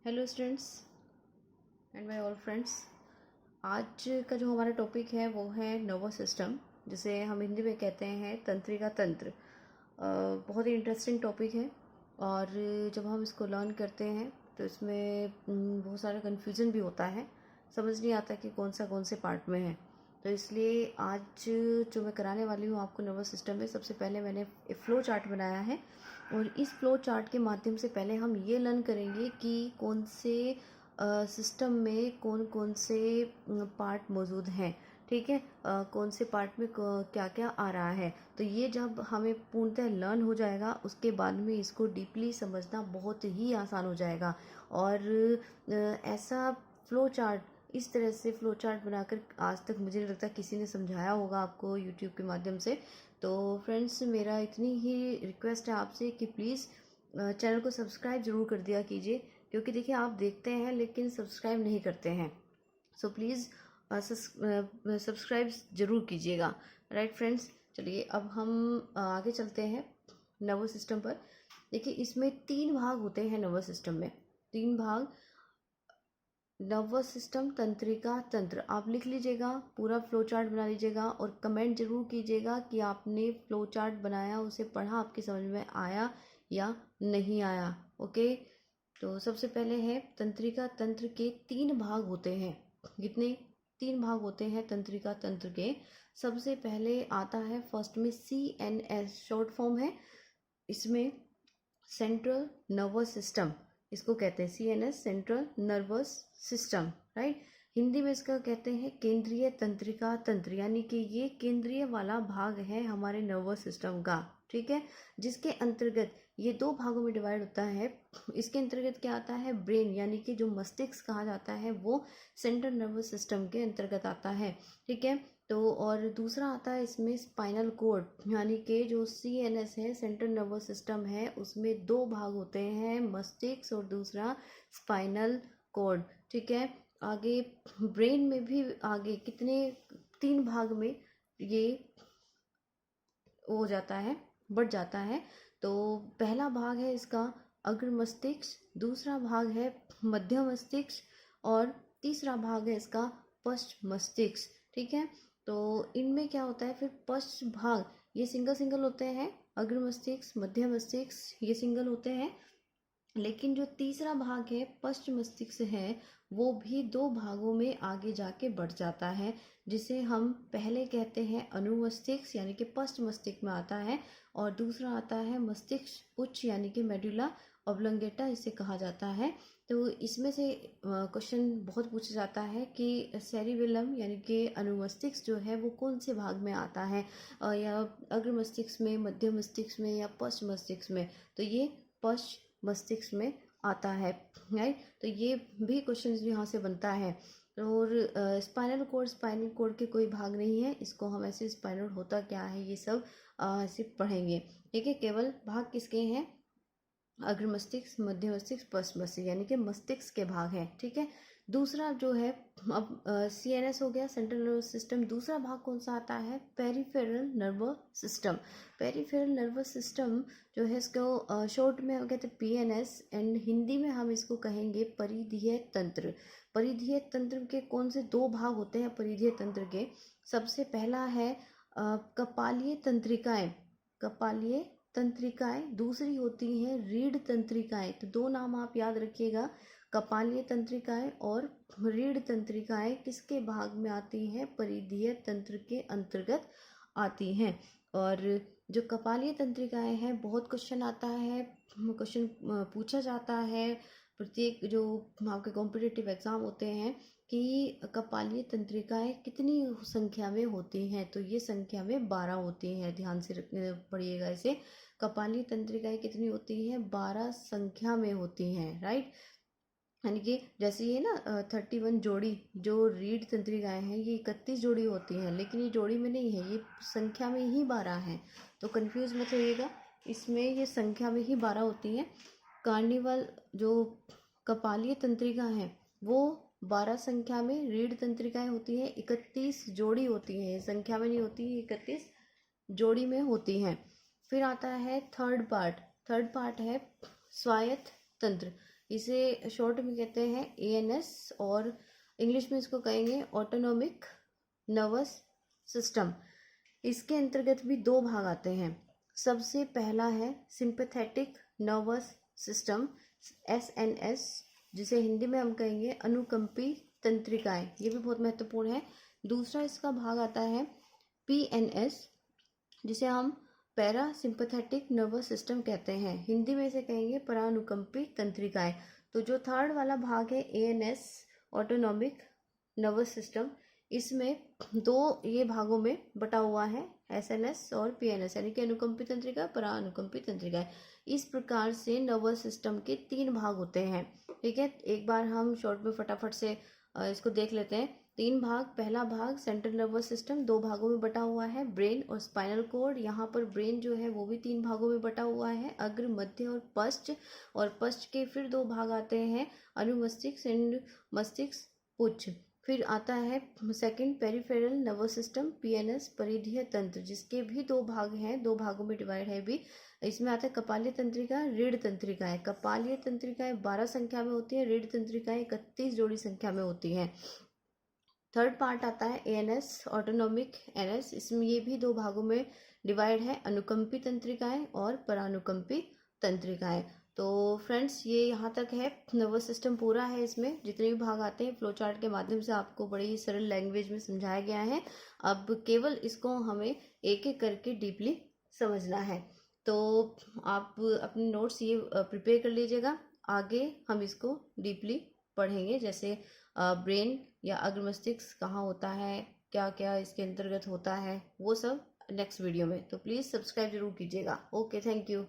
Hello students and my all friends. आज का जो हमारा टॉपिक है वो है नर्वस सिस्टम, जिसे हम हिंदी में कहते हैं तंत्रिका तंत्र। बहुत ही इंटरेस्टिंग टॉपिक है और जब हम इसको लर्न करते हैं तो इसमें बहुत सारा कन्फ्यूज़न भी होता है, समझ नहीं आता कि कौन से पार्ट में है। तो इसलिए आज जो मैं कराने वाली हूँ आपको नर्वस सिस्टम में, सबसे पहले मैंने एक फ़्लो चार्ट बनाया है और इस फ़्लो चार्ट के माध्यम से पहले हम ये लर्न करेंगे कि कौन से सिस्टम में कौन कौन से पार्ट मौजूद हैं। ठीक है, कौन से पार्ट में क्या क्या आ रहा है। तो ये जब हमें पूर्णतः लर्न हो जाएगा उसके बाद में इसको डीपली समझना बहुत ही आसान हो जाएगा। और ऐसा फ़्लो चार्ट, इस तरह से फ़्लो चार्ट बनाकर आज तक मुझे नहीं लगता किसी ने समझाया होगा आपको यूट्यूब के माध्यम से। तो फ्रेंड्स, मेरा इतनी ही रिक्वेस्ट है आपसे कि प्लीज़ चैनल को सब्सक्राइब ज़रूर कर दिया कीजिए, क्योंकि देखिए आप देखते हैं लेकिन सब्सक्राइब नहीं करते हैं। सो प्लीज़ सब्सक्राइब ज़रूर कीजिएगा। राइट फ्रेंड्स, चलिए अब हम आगे चलते हैं नर्वस सिस्टम पर। देखिए इसमें 3 भाग होते हैं नर्वस सिस्टम में, 3 भाग। नर्वस सिस्टम तंत्रिका तंत्र, आप लिख लीजिएगा, पूरा फ्लो चार्ट बना लीजिएगा और कमेंट जरूर कीजिएगा कि आपने फ्लो चार्ट बनाया, उसे पढ़ा, आपकी समझ में आया या नहीं आया। ओके, तो सबसे पहले है तंत्रिका तंत्र के 3 भाग होते हैं। कितने? 3 भाग होते हैं तंत्रिका तंत्र के। सबसे पहले आता है फर्स्ट में CNS, शॉर्ट फॉर्म है इसमें, सेंट्रल नर्वस सिस्टम इसको कहते हैं। CNS, central nervous system, right. Hindi में इसका कहते हैं केंद्रीय तंत्रिका तंत्र, यानी कि ये केंद्रीय वाला भाग है हमारे नर्वस सिस्टम का। ठीक है, जिसके अंतर्गत ये 2 भागों में डिवाइड होता है। इसके अंतर्गत क्या आता है? ब्रेन, यानी कि जो मस्तिष्क कहा जाता है, वो सेंट्रल नर्वस सिस्टम के अंतर्गत आता है। ठीक है, तो और दूसरा आता है इसमें स्पाइनल कोड, यानी कि जो CNS है, सेंट्रल नर्वस सिस्टम है, उसमें 2 भाग होते हैं, मस्तिष्क और दूसरा स्पाइनल कोड। ठीक है, आगे ब्रेन में भी आगे कितने 3 भाग में ये हो जाता है, बढ़ जाता है। तो पहला भाग है इसका अग्र मस्तिष्क, दूसरा भाग है मध्य मस्तिष्क और तीसरा भाग है इसका पश्च मस्तिष्क। ठीक है, तो इनमें क्या होता है फिर? पश्च भाग ये सिंगल सिंगल होते हैं, अग्र मस्तिष्क मध्य मस्तिष्क ये सिंगल होते हैं, लेकिन जो तीसरा भाग है पश्च मस्तिष्क है, वो भी 2 भागों में आगे जाके बढ़ जाता है, जिसे हम पहले कहते हैं अनुमस्तिष्क, यानी कि पश्च मस्तिष्क में आता है, और दूसरा आता है मस्तिष्क उच्च, यानी कि मेडुला ऑब्लोंगेटा इसे कहा जाता है। तो इसमें से क्वेश्चन बहुत पूछा जाता है कि सेरिबेलम यानी कि अनुमस्तिष्क जो है वो कौन से भाग में आता है, या अग्र मस्तिष्क में, मध्य मस्तिष्क में या पश्च मस्तिष्क में? तो ये पश्च मस्तिष्क में आता है, राइट। तो ये भी क्वेश्चन यहाँ से बनता है। और स्पाइनल कोड के कोई भाग नहीं है, इसको हम ऐसे स्पाइनल होता क्या है ये सब ऐसे पढ़ेंगे। ठीक है, केवल भाग किसके हैं? अग्र मस्तिष्क, मध्य मस्तिष्क, पश्च मस्तिष्क, यानी कि मस्तिष्क के भाग हैं। ठीक है, दूसरा जो है अब CNS हो गया, सेंट्रल नर्वस सिस्टम। दूसरा भाग कौन सा आता है? Peripheral nervous system. Peripheral nervous system जो है इसको शॉर्ट में हम कहते हैं PNS, एंड हिंदी में हम इसको कहेंगे परिधीय तंत्र। परिधीय तंत्र के कौन से 2 भाग होते हैं परिधीय तंत्र के? सबसे पहला है कपालीय तंत्रिकाएं, कपालीय तंत्रिकाएं, दूसरी होती हैं रीढ़ तंत्रिकाएं। तो 2 नाम आप याद रखिएगा, कपालीय तंत्रिकाएं और रीढ़ तंत्रिकाएं किसके भाग में आती हैं? परिधीय तंत्र के अंतर्गत आती हैं। और जो कपालीय तंत्रिकाएं हैं, बहुत क्वेश्चन आता है, क्वेश्चन पूछा जाता है प्रत्येक जो आपके कॉम्पिटिटिव एग्जाम होते हैं कि कपालीय तंत्रिकाएं कितनी संख्या में होती हैं? तो ये संख्या में 12 होती हैं, ध्यान से रखने पड़िएगा इसे। कपालीय तंत्रिकाएं कितनी होती हैं? 12 संख्या में होती हैं, राइट। यानी कि जैसे ये ना 31 जोड़ी जो रीढ़ तंत्रिकाएं हैं, ये 31 जोड़ी होती हैं, लेकिन ये जोड़ी में नहीं है, ये संख्या में ही 12 हैं। तो कंफ्यूज मत होइएगा, इसमें ये संख्या में ही 12 होती हैं। कार्निवल जो कपालीय तंत्रिका है वो 12 संख्या में, रीढ़ तंत्रिकाएं होती हैं 31 जोड़ी होती हैं, संख्या में नहीं होती, 31 जोड़ी में होती हैं। फिर आता है थर्ड पार्ट है स्वायत्त तंत्र। इसे शॉर्ट में कहते हैं ANS, और इंग्लिश में इसको कहेंगे ऑटोनॉमिक नर्वस सिस्टम। इसके अंतर्गत भी दो भाग आते हैं। सबसे पहला है सिंपैथेटिक नर्वस सिस्टम, SNS, जिसे हिंदी में हम कहेंगे अनुकंपी तंत्रिकाएं, ये भी बहुत महत्वपूर्ण है। दूसरा इसका भाग आता है PNS, जिसे हम पैरा सिंपैथेटिक नर्वस सिस्टम कहते हैं, हिंदी में इसे कहेंगे परानुकंपी तंत्रिकाएं। तो जो थर्ड वाला भाग है ANS ऑटोनॉमिक नर्वस सिस्टम, इसमें दो ये भागों में बटा हुआ है, SNS और PNS, यानी कि अनुकंपी तंत्रिका, परानुकंपी तंत्रिका। इस प्रकार से नर्वस सिस्टम के 3 भाग होते हैं। ठीक है, एक बार हम शॉर्ट में फटाफट से इसको देख लेते हैं। 3 भाग। पहला भाग सेंट्रल नर्वस सिस्टम 2 भागों में बटा हुआ है, ब्रेन और स्पाइनल कोड। यहाँ पर ब्रेन जो है वो भी 3 भागों में बटा हुआ है, अग्र, मध्य और पश्च। और पश्च के फिर 2 भाग आते हैं, अनुमस्तिष्क एंड मस्तिष्क उच्च। फिर आता है second peripheral nervous system, PNS परिधीय तंत्र, जिसके भी 2 भाग हैं, 2 भागों में डिवाइड है भी। इसमें आता है कपालीय तंत्रिका, रीढ़ तंत्रिकाएं। कपालीय तंत्रिकाएं 12 संख्या में होती है, रीढ़ तंत्रिकाएं 31 जोड़ी संख्या में होती हैं। थर्ड पार्ट आता है ANS ऑटोनॉमिक NS, इसमें ये भी 2 भागों में डिवाइड है, अनुकंपी तंत्रिकाएं और परानुकंपी तंत्रिकाएं। तो फ्रेंड्स, ये यहाँ तक है, नर्वस सिस्टम पूरा है। इसमें जितने भी भाग आते हैं फ्लो चार्ट के माध्यम से आपको बड़ी ही सरल लैंग्वेज में समझाया गया है। अब केवल इसको हमें एक एक करके डीपली समझना है। तो आप अपने नोट्स ये प्रिपेयर कर लीजिएगा, आगे हम इसको डीपली पढ़ेंगे, जैसे ब्रेन या अग्र मस्तिष्क कहाँ होता है, क्या क्या इसके अंतर्गत होता है, वो सब नेक्स्ट वीडियो में। तो प्लीज़ सब्सक्राइब जरूर कीजिएगा। Okay, thank you.